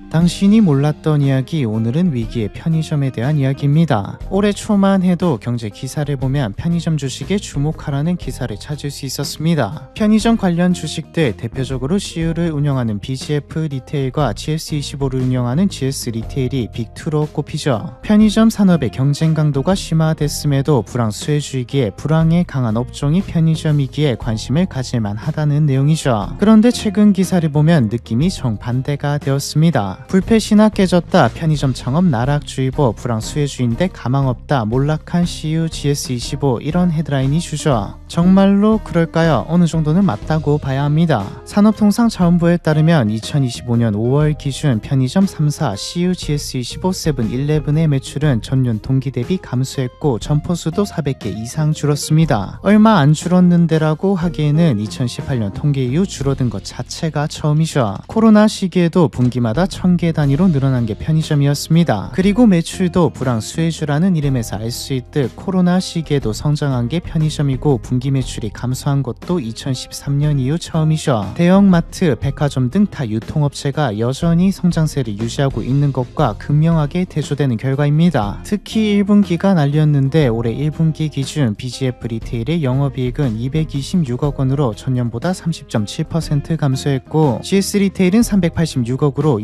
당신이 몰랐던 이야기, 오늘은 위기의 편의점에 대한 이야기입니다. 올해 초만 해도 경제 기사를 보면 편의점 주식에 주목하라는 기사를 찾을 수 있었습니다. 편의점 관련 주식들 대표적으로 CU를 운영하는 BGF 리테일과 GS25를 운영하는 GS 리테일이 빅2로 꼽히죠. 편의점 산업의 경쟁 강도가 심화됐음에도 불황 수혜주이기에 불황에 강한 업종이 편의점이기에 관심을 가질만 하다는 내용이죠. 그런데 최근 기사를 보면 느낌이 정반대가 되었습니다. 불패 신화 깨졌다, 편의점 창업 나락주의보, 불황 수혜주인데 가망없다, 몰락한 CU GS25, 이런 헤드라인이 주죠. 정말로 그럴까요? 어느 정도는 맞다고 봐야 합니다. 산업통상자원부에 따르면 2025년 5월 기준 편의점 3사 CU GS25 세븐일레븐의 매출은 전년 동기 대비 감소했고 점포수도 400개 이상 줄었습니다. 얼마 안 줄었는데라고 하기에는 2018년 통계 이후 줄어든 것 자체가 처음이죠. 코로나 시기에도 분기마다 1000개 단위로 늘어난 게 편의점이었습니다. 그리고 매출도 불황 수혜주라는 이름에서 알 수 있듯 코로나 시기에도 성장한 게 편의점이고 분기 매출이 감소한 것도 2013년 이후 처음이죠. 대형마트, 백화점 등 타 유통업체가 여전히 성장세를 유지하고 있는 것과 극명하게 대조되는 결과입니다. 특히 1분기가 난리였는데 올해 1분기 기준 BGF 리테일의 영업이익은 226억 원으로 전년보다 30.7% 감소했고 GS 리테일은 386억으로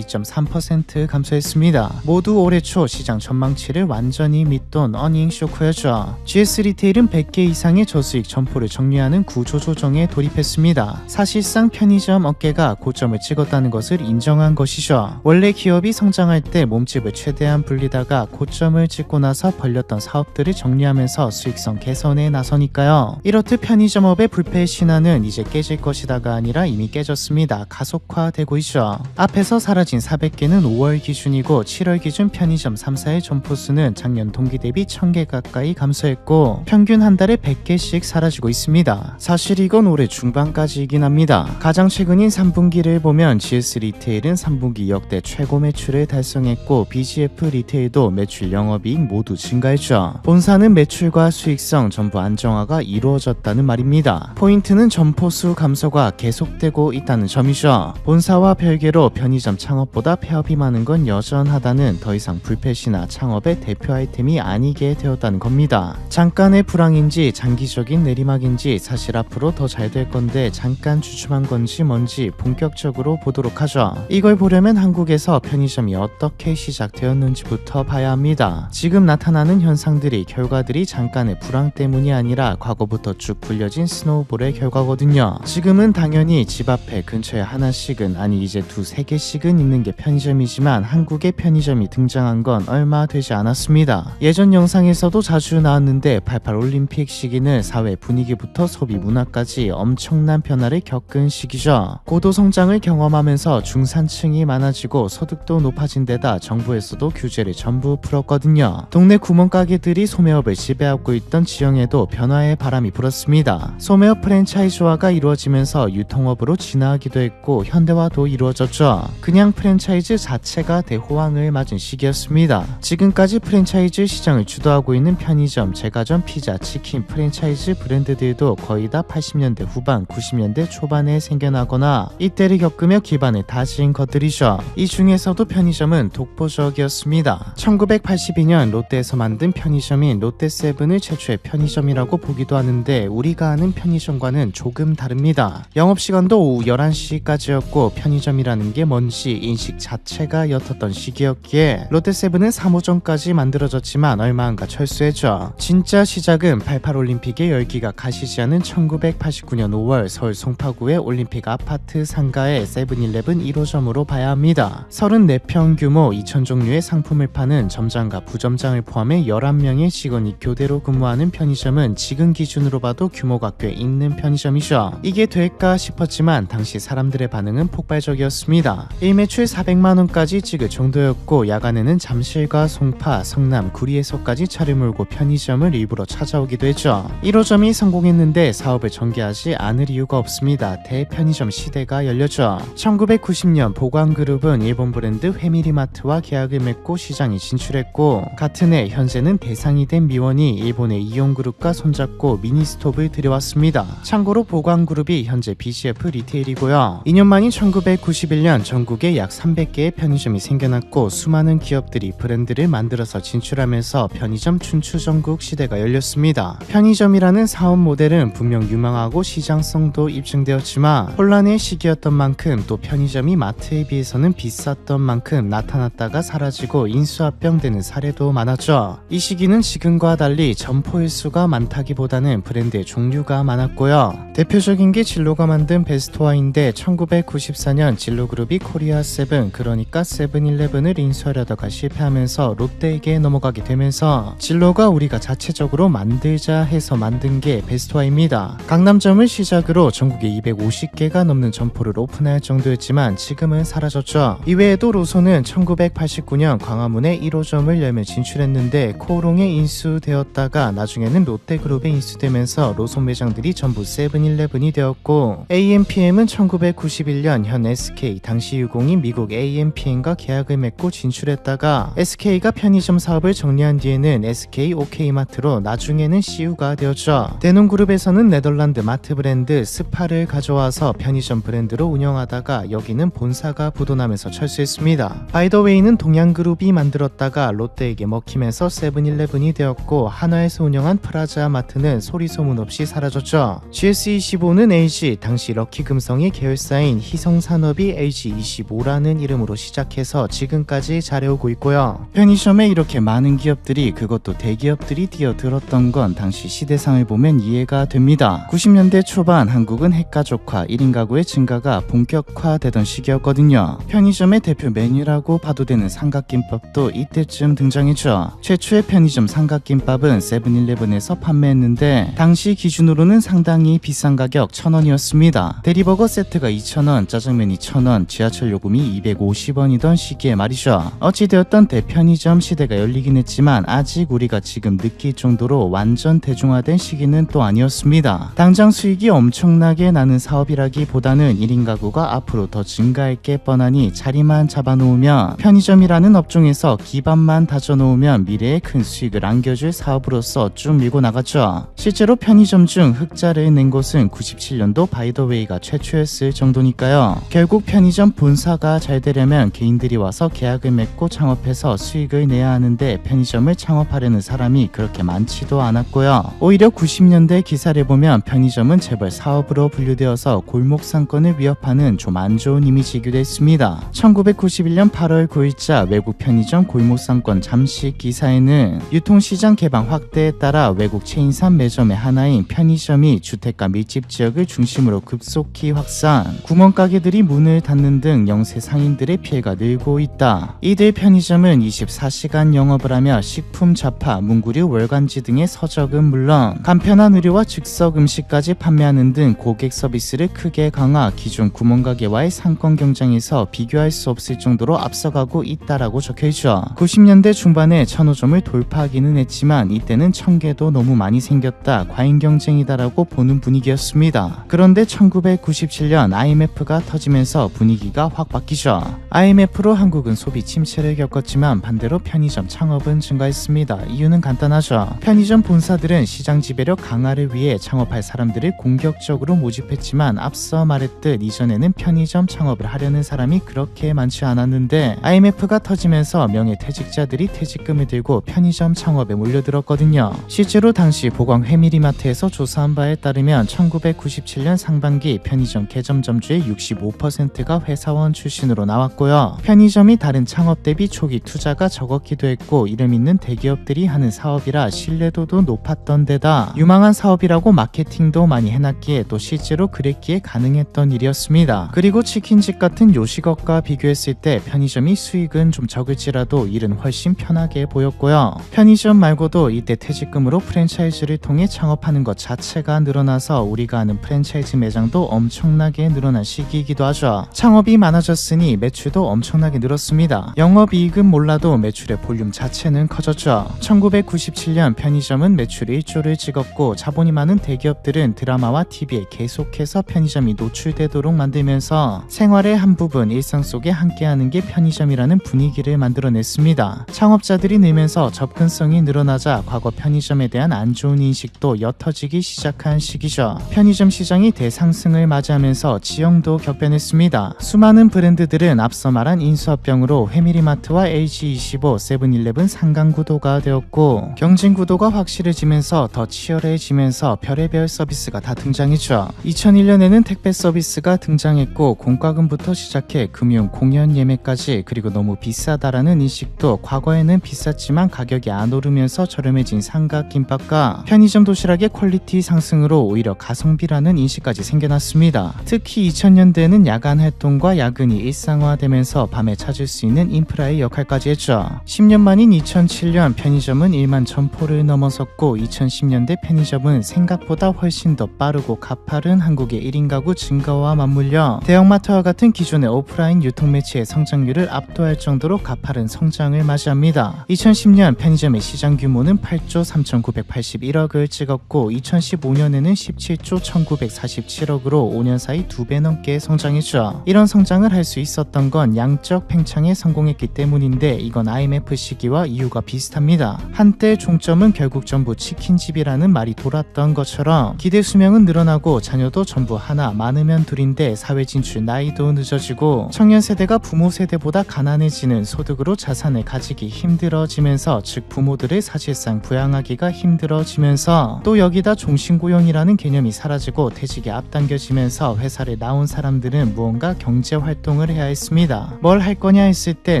22.3% 감소했습니다. 모두 올해 초 시장 전망치를 완전히 밑돈 어닝 쇼크였죠. GS 리테일은 100개 이상의 저수익 점포를 정리하는 구조조정에 돌입했습니다. 사실상 편의점 업계가 고점을 찍었다는 것을 인정한 것이죠. 원래 기업이 성장할 때 몸집을 최대한 불리다가 고점을 찍고 나서 벌렸던 사업들을 정리하면서 수익성 개선에 나서니까요. 이렇듯 편의점업의 불패 신화는 이제 깨질 것이다가 아니라 이미 깨졌습니다. 가속화되고 있죠. 앞에서 사라진 400개는 5월 기준이고 7월 기준 편의점 3사의 점포수는 작년 동기 대비 1000개 가까이 감소했고 평균 한 달에 100개씩 사라지고 있습니다. 사실 이건 올해 중반까지이긴 합니다. 가장 최근인 3분기를 보면 GS 리테일은 3분기 역대 최고 매출을 달성했고 BGF 리테일도 매출 영업이익 모두 증가했죠. 본사는 매출과 수익성 전부 안정화가 이루어졌다는 말입니다. 포인트는 점포수 감소가 계속되고 있다는 점이죠. 본사와 별개로 편의점 창업보다 폐업이 많은 건 여전하다는 더 이상 불패시나 창업의 대표 아이템이 아니게 되었다는 겁니다. 잠깐의 불황인지 장기적인 내리막인지 사실 앞으로 더 잘 될 건데 잠깐 주춤한 건지 뭔지 본격적으로 보도록 하죠. 이걸 보려면 한국에서 편의점이 어떻게 시작되었는지부터 봐야 합니다. 지금 나타나는 현상들이 결과들이 잠깐의 불황 때문이 아니라 과거부터 쭉 불려진 스노우볼의 결과거든요. 지금은 당연히 집 앞에 근처에 하나씩은 아니 이제 두세 개씩은 있는 게 편의점이지만 한국의 편의점이 등장한 건 얼마 되지 않았습니다. 예전 영상에서도 자주 나왔는데 88 올림픽 시기는 사회 분위기부터 소비 문화까지 엄청난 변화를 겪은 시기죠. 고도 성장을 경험하면서 중산층이 많아지고 소득도 높아진 데다 정부에서도 규제를 전부 풀었거든요. 동네 구멍가게들이 소매업을 지배하고 있던 지형에도 변화의 바람이 불었습니다. 소매업 프랜차이즈화가 이루어지면서 유통업으로 진화하기도 했고 현대화도 이루어졌죠. 그냥 프랜차이즈 자체가 대호황을 맞은 시기였습니다. 지금까지 프랜차이즈 시장을 주도하고 있는 편의점, 제과점, 피자, 치킨 프랜차이즈 브랜드들도 거의 다 80년대 후반, 90년대 초반에 생겨나거나 이때를 겪으며 기반을 다진 것들이죠. 이 중에서도 편의점은 독보적이었습니다. 1982년 롯데에서 만든 편의점인 롯데세븐을 최초의 편의점이라고 보기도 하는데 우리가 아는 편의점과는 조금 다릅니다. 영업시간도 오후 11시까지였고 편의점이라는 게 뭔지 인식 자체가 옅었던 시기였기에 롯데세븐은 3호점까지 만들어졌지만 얼마 안가 철수했죠. 진짜 시작은 88 올림픽의 열기가 가시지 않은 1989년 5월 서울 송파구의 올림픽 아파트 상가의 세븐일레븐 1호점으로 봐야 합니다. 34평 규모 2000종류의 상품을 파는 점장과 부점장을 포함해 11명의 직원이 교대로 근무하는 편의점은 지금 기준으로 봐도 규모가 꽤 있는 편의점이죠. 이게 될까 싶었지만 당시 사람들의 반응은 폭발적이었습니다. 일매출 400만원까지 찍을 정도였고 야간에는 잠실과 송파, 성남, 구리에서까지 차를 몰고 편의점을 일부러 찾아오기도 했죠. 1호점이 성공했는데 사업을 전개하지 않을 이유가 없습니다. 대편의점 시대가 열렸죠. 1990년 보광그룹은 일본 브랜드 회미리마트와 계약을 맺고 시장에 진출했고 같은 해 현재는 대상이 된 미원이 일본의 이용그룹과 손잡고 미니스톱을 들여왔습니다. 참고로 보광그룹이 현재 BGF 리테일이고요. 2년 만인 1991년 전국에 약 300개의 편의점이 생겨났고 수많은 기업들이 브랜드를 만들어서 진출하면서 편의점 춘추전국 시대가 열렸습니다. 편의점이라는 사업 모델은 분명 유망하고 시장성도 입증되었지만 혼란의 시기였던 만큼 또 편의점이 마트에 비해서는 비쌌던 만큼 나타났다가 사라지고 인수합병되는 사례도 많았죠. 이 시기는 지금과 달리 점포의 수가 많다기보다는 브랜드의 종류가 많았고요. 대표적인 게 진로가 만든 베스트와인데 1994년 진로그룹이 코리아7 그러니까 세븐일레븐을 인수하려다가 실패하면서 롯데에게 넘어가게 되면서 진로가 우리가 자체적으로 만들자 해서 만든 게 베스트와입니다. 강남점을 시작으로 전국에 250개가 넘는 점포를 오픈할 정도였지만 지금은 사라졌죠. 이외에도 로손은 1989년 광화문에 1호점을 열며 진출했는데 코오롱에 인수되었다가 나중에는 롯데그룹에 인수되면서 로손 매장들이 전부 세븐일레븐이 되었고 AMPM은 1991년 현 SK 당시 유공인 미국 AMPM과 계약을 맺고 진출했다가 SK가 편의점 사업을 정리한 뒤에는 SK OK마트로 나중에는 CU가 되었죠. 대농그룹에서는 네덜란드 마트 브랜드 스파를 가져와서 편의점 브랜드로 운영하다가 여기는 본사가 부도나면서 철수했습니다. 바이더웨이는 동양그룹이 만들었다가 롯데에게 먹히면서 세븐일레븐이 되었고 한화에서 운영한 프라자 마트는 소리 소문 없이 사라졌죠. GS25는 LG 당시 럭키금성의 계열사인 희성산업이 LG25라는 이름으로 시작해서 지금까지 잘해오고 있고요. 편의점에 이렇게 많은 기업들이 그것도 대기업들이 뛰어들었던 건 당시 시대상을 보면 이해가 됩니다. 90년대 초반 한국은 핵가족화 1인 가구의 증가가 본격화되던 시기였거든요. 편의점의 대표 메뉴라고 봐도 되는 삼각김밥도 이때쯤 등장했죠. 최초의 편의점 삼각김밥은 세븐일레븐에서 판매했는데 당시 기준으로는 상당히 비싼 가격 1,000원이었습니다. 대리버거 세트가 2,000원, 짜장면이 1,000원, 지하철 요금이 250원이던 시기에 말이죠. 어찌되었던 대편의점 시대가 열리긴 했지만 아직 우리가 지금 느낄 정도로 완전 대중화된 시기는 또 아니었습니다. 당장 수익이 엄청나게 나는 사업이라기보다는 1인 가구가 앞으로 더 증가할 게 뻔하니 자리만 잡아놓으면 편의점이라는 업종에서 기반만 다져놓으면 미래에 큰 수익을 안겨줄 사업으로서 쭉 밀고 나갔죠. 실제로 편의점 중 흑자를 낸 곳은 97년도 바이더웨이가 최초였을 정도니까요. 결국 편의점 본사가 잘 되려면 개인들이 와서 계약을 맺고 창업해서 수익을 내야 하는데 편의점을 창업하려는 사람이 그렇게 많지도 않았고요. 오히려 90년대 기사를 보면 편의점은 재벌 사업으로 분류되어서 골목 상권을 위협하는 좀 안 좋은 이미지이기도 했습니다. 1991년 8월 9일자 외국 편의점 골목 상권 잠식 기사에는 유통시장 개방 확대에 따라 외국 체인산 매점의 하나인 편의점이 주택가 밀집 지역을 중심으로 급속히 확산, 구멍가게들이 문을 닫는 등 영세 상인들의 피해가 늘고 있다. 이들 편의점은 24시간 영업을 하며 식품, 잡화, 문구류, 월간지 등의 서적은 물론 간편한 의류와 즉석 음식까지 판매하는 등 고객 서비스를 크게 강화, 기존 구멍가게와의 상권 경쟁에서 비교할 수 없을 정도로 앞서가고 있다라고 적혀있죠. 90년대 중반에 1,000호점을 돌파하기는 했지만 이때는 1,000개도 너무 많이 생겼다, 과잉 경쟁이다라고 보는 분위기였습니다. 그런데 1997년 IMF가 터지면서 분위기가 확 바뀌죠. IMF로 한국은 소비 침체를 겪었지만 반대로 편의점 창업은 증가했습니다. 이유는 간단하죠. 편의점 본사들은 시장 지배력 강화를 위해 창업할 사람들을 공격적으로 모집했지만 앞서 말했듯 이전에는 편의점 창업을 하려는 사람이 그렇게 많지 않았는데 IMF가 터지면서 명예퇴직자들이 퇴직금을 들고 편의점 창업에 몰려들었거든요. 실제로 당시 보광 회밀이마트에서 조사한 바에 따르면 1997년 상반기 편의점 개점점주의 65%가 회사원 출신으로 나왔고요. 편의점이 다른 창업 대비 초기 투자가 적었기도 했고 이름 있는 대기업들이 하는 사업이라 신뢰도도 높았던 데다 유망한 사업이라고 마케팅도 많이 해놨기에 또 실제로 그랬기에 가능했던 일이었습니다. 그리고 치킨집 같은 요식업과 비교했을 때 편의점이 수익은 좀 적을지라도 일은 훨씬 편하게 보였고요. 편의점 말고도 이때 퇴직금으로 프랜차이즈를 통해 창업하는 것 자체가 늘어나서 우리가 아는 프랜차이즈 매장도 엄청나게 늘어난 시기이기도 하죠. 창업이 많아졌으니 매출도 엄청나게 늘었습니다. 영업이익은 몰라도 매출의 볼륨 자체는 커졌죠. 1997년 편의점은 매출 1조를 찍었고 자본이 많은 대기업들은 드라마와 TV에 계속해서 편의점이 노출되도록 만들면서 생활의 한 부분, 일상 속에 함께하는 게 편의점이라는 분위기를 만들어냈습니다. 창업자들이 늘면서 접근성이 늘어나자 과거 편의점에 대한 안 좋은 인식도 옅어지기 시작한 시기죠. 편의점 시장이 대상승을 맞이하면서 지형도 격변했습니다. 수많은 브랜드 브랜드들은 앞서 말한 인수합병으로 회미리마트와 LG25, 세븐일레븐 상강구도가 되었고 경쟁구도가 확실해지면서 더 치열해지면서 별의별 서비스가 다 등장했죠. 2001년에는 택배 서비스가 등장했고 공과금부터 시작해 금융, 공연 예매까지, 그리고 너무 비싸다라는 인식도 과거에는 비쌌지만 가격이 안 오르면서 저렴해진 삼각김밥과 편의점 도시락의 퀄리티 상승으로 오히려 가성비라는 인식까지 생겨났습니다. 특히 2000년대에는 야간 활동과 야근이 일상화되면서 밤에 찾을 수 있는 인프라의 역할까지 했죠. 10년 만인 2007년 편의점은 1만 점포를 넘어섰고 2010년대 편의점은 생각보다 훨씬 더 빠르고 가파른 한국의 1인 가구 증가와 맞물려 대형마트와 같은 기존의 오프라인 유통매체의 성장률을 압도할 정도로 가파른 성장을 맞이합니다. 2010년 편의점의 시장 규모는 8조 3,981억을 찍었고 2015년에는 17조 1,947억으로 5년 사이 2배 넘게 성장했죠. 이런 성장을 할 수 있었던 건 양적 팽창에 성공했기 때문인데 이건 IMF 시기와 이유가 비슷합니다. 한때 종점은 결국 전부 치킨집이라는 말이 돌았던 것처럼 기대 수명은 늘어나고 자녀도 전부 하나, 많으면 둘인데 사회 진출 나이도 늦어지고 청년 세대가 부모 세대보다 가난해지는 소득으로 자산을 가지기 힘들어지면서 즉 부모들을 사실상 부양하기가 힘들어지면서 또 여기다 종신고용이라는 개념이 사라지고 퇴직이 앞당겨지면서 회사를 나온 사람들은 무언가 경제 활동을 해야 했습니다. 뭘 할 거냐 했을 때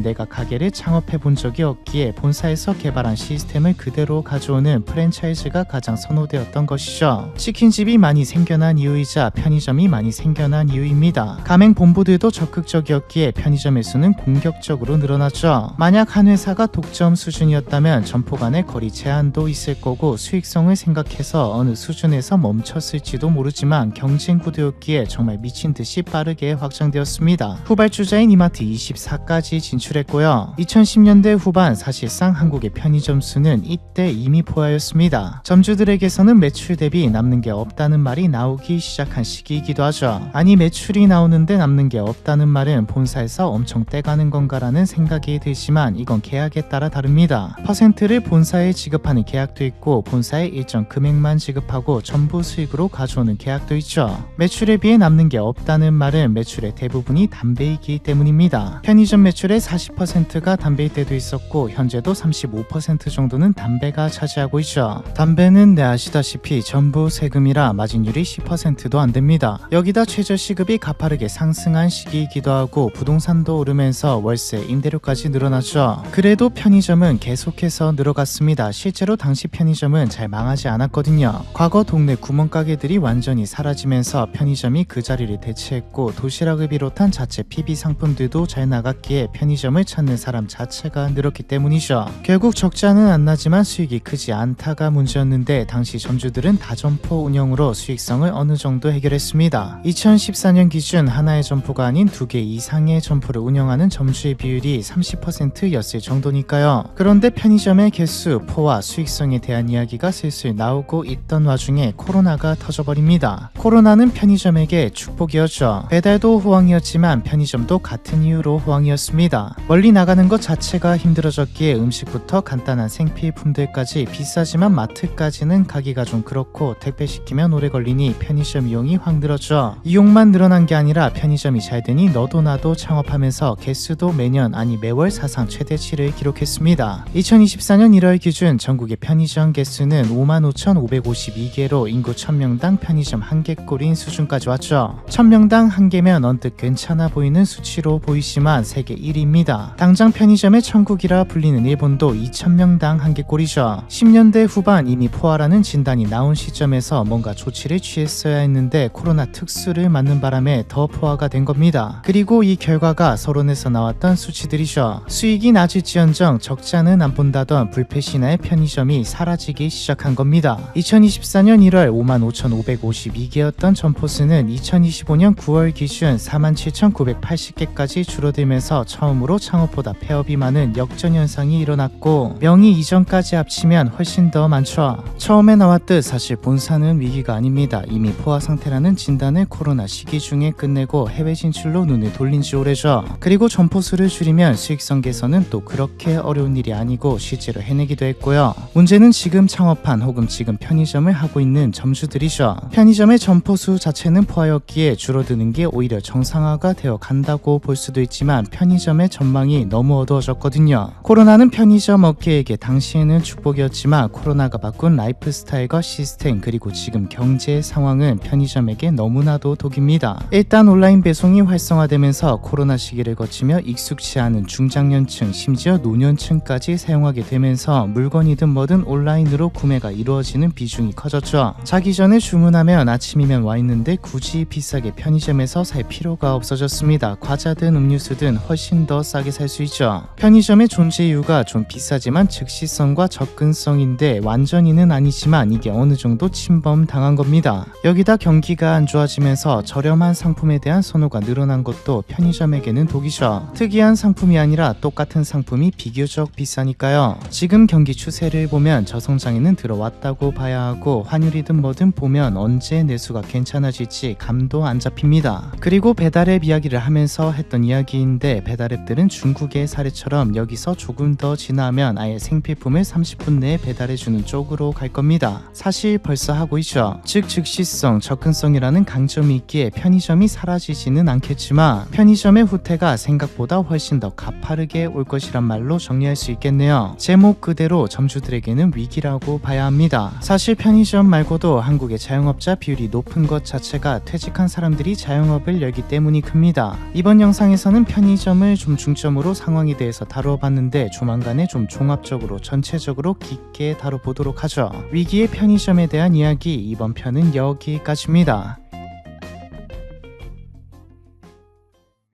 내가 가게를 창업해 본 적이 없기에 본사에서 개발한 시스템을 그대로 가져오는 프랜차이즈가 가장 선호되었던 것이죠. 치킨집이 많이 생겨난 이유이자 편의점이 많이 생겨난 이유입니다. 가맹 본부들도 적극적이었기에 편의점의 수는 공격적으로 늘어났죠. 만약 한 회사가 독점 수준이었다면 점포 간의 거리 제한도 있을 거고 수익성을 생각해서 어느 수준에서 멈췄을지도 모르지만 경쟁 구도였기에 정말 미친 듯이 빠르게 확장되었습니다. 후발주자인 이마트 24까지 진출했고요. 2010년대 후반 사실상 한국의 편의점 수는 이때 이미 포화였습니다. 점주들에게서는 매출 대비 남는 게 없다는 말이 나오기 시작한 시기이기도 하죠. 아니 매출이 나오는데 남는 게 없다는 말은 본사에서 엄청 떼가는 건가라는 생각이 들지만 이건 계약에 따라 다릅니다. 퍼센트를 본사에 지급하는 계약도 있고 본사에 일정 금액만 지급하고 전부 수익으로 가져오는 계약도 있죠. 매출에 비해 남는 게 없다는 말은 매출의 대부분이 담배이기 때문입니다. 편의점 매출의 40%가 담배일 때도 있었고 현재도 35% 정도는 담배가 차지하고 있죠. 담배는 아시다시피 전부 세금이라 마진율이 10%도 안 됩니다. 여기다 최저시급이 가파르게 상승한 시기이기도 하고 부동산도 오르면서 월세, 임대료까지 늘어났죠. 그래도 편의점은 계속해서 늘어갔습니다. 실제로 당시 편의점은 잘 망하지 않았거든요. 과거 동네 구멍가게들이 완전히 사라지면서 편의점이 그 자리를 대체했고 도시락을 비롯한 자체 PB 상품들도 잘 나갔기에 편의점을 찾는 사람 자체가 늘었기 때문이죠. 결국 적자는 안 나지만 수익이 크지 않다가 문제였는데 당시 점주들은 다점포 운영으로 수익성을 어느 정도 해결했습니다. 2014년 기준 하나의 점포가 아닌 2개 이상의 점포를 운영하는 점주의 비율이 30%였을 정도니까요. 그런데 편의점의 개수, 포화, 수익성에 대한 이야기가 슬슬 나오고 있던 와중에 코로나가 터져버립니다. 코로나는 편의점에게 축복이었죠. 배달도 호황이었지만 편의점도 같은 이유로 호황이었습니다. 멀리 나가는 것 자체가 힘들어졌기에 음식부터 간단한 생필품들까지 비싸지만 마트까지는 가기가 좀 그렇고 택배 시키면 오래 걸리니 편의점 이용이 확 늘었죠. 이용만 늘어난 게 아니라 편의점이 잘 되니 너도 나도 창업하면서 개수도 매년 아니 매월 사상 최대치를 기록했습니다. 2024년 1월 기준 전국의 편의점 개수는 55,552개로 인구 1000명당 편의점 1개꼴인 수준까지 왔죠. 1000명당 1개면 언뜻 괜찮아 보이는 수치로 보이지만 세계 1위입니다. 당장 편의점의 천국이라 불리는 일본도 2000명당 1개꼴이죠. 10년대 후반 이미 포화라는 진단이 나온 시점에서 뭔가 조치를 취했어야 했는데 코로나 특수를 맞는 바람에 더 포화가 된 겁니다. 그리고 이 결과가 서론에서 나왔던 수치들이죠. 수익이 낮을지언정 적자는 안 본다던 불패신화의 편의점이 사라지기 시작한 겁니다. 2024년 1월 55,552개였던 점포수는 2025년 9월 기준 47,980개까지 줄어들면서 처음으로 창업보다 폐업이 많은 역전현상이 일어났고 명의 이전까지 합치면 훨씬 더 많죠. 처음에 나왔듯 사실 본사는 위기가 아닙니다. 이미 포화 상태라는 진단을 코로나 시기 중에 끝내고 해외 진출로 눈을 돌린 지 오래죠. 그리고 점포수를 줄이면 수익성 개선은 또 그렇게 어려운 일이 아니고 실제로 해내기도 했고요. 문제는 지금 창업한 혹은 지금 편의점을 하고 있는 점주들이죠. 편의점의 점포수 자체는 포화였기에 줄어드는 게 오히려 정상화가 되어 간다고 볼 수도 있지만 편의점의 전망이 너무 어두워졌거든요. 코로나는 편의점 업계에게 당시에는 축복이었지만 코로나가 바꾼 라이프 스타일과 시스템 그리고 지금 경제 상황은 편의점에게 너무나도 독입니다. 일단 온라인 배송이 활성화되면서 코로나 시기를 거치며 익숙치 않은 중장년층 심지어 노년층까지 사용하게 되면서 물건이든 뭐든 온라인으로 구매가 이루어지는 비중이 커졌죠. 자기 전에 주문하면 아침이면 와 있는데 굳이 비싸게 편의점에서 살 필요가 없어졌습니다. 과자든 음료수든 훨씬 더 싸게 살 수 있죠. 편의점의 존재 이유가 좀 비싸지만 즉시성과 접근성인데 완전히는 아니지만 이게 어느 정도 침범 당한 겁니다. 여기다 경기가 안 좋아지면서 저렴한 상품에 대한 선호가 늘어난 것도 편의점에게는 독이죠. 특이한 상품이 아니라 똑같은 상품이 비교적 비싸니까요. 지금 경기 추세를 보면 저성장에는 들어왔다고 봐야 하고 환율이든 뭐든 보면 언제 내수가 괜찮아질지 감도 안 잡힙니다. 그리고 배달앱 이야기를 하면서 했던 이야기인데 배달앱들은 중국의 사례처럼 여기서 조금 더 지나면 아예 생필품을 30분 내에 배달해주는 쪽으로 갈 겁니다. 사실 벌써 하고 있죠. 즉 즉시성, 접근성이라는 강점이 있기에 편의점이 사라지지는 않겠지만 편의점의 후퇴가 생각보다 훨씬 더 가파르게 올 것이란 말로 정리할 수 있겠네요. 제목 그대로 점주들에게는 위기라고 봐야 합니다. 사실 편의점 말고도 한국의 자영업자 비율이 높은 것 자체가 퇴직한 사람들이 자영업을 열기 때문이 큽니다. 이번 영상에서는 편의점을 좀 중점으로 상황에 대해서 다뤄봤는데 조만간에 좀 종합적으로 전체적으로 깊게 다뤄보도록 하죠. 위기의 편의점에 대한 이야기 이번 편은 여기까지입니다.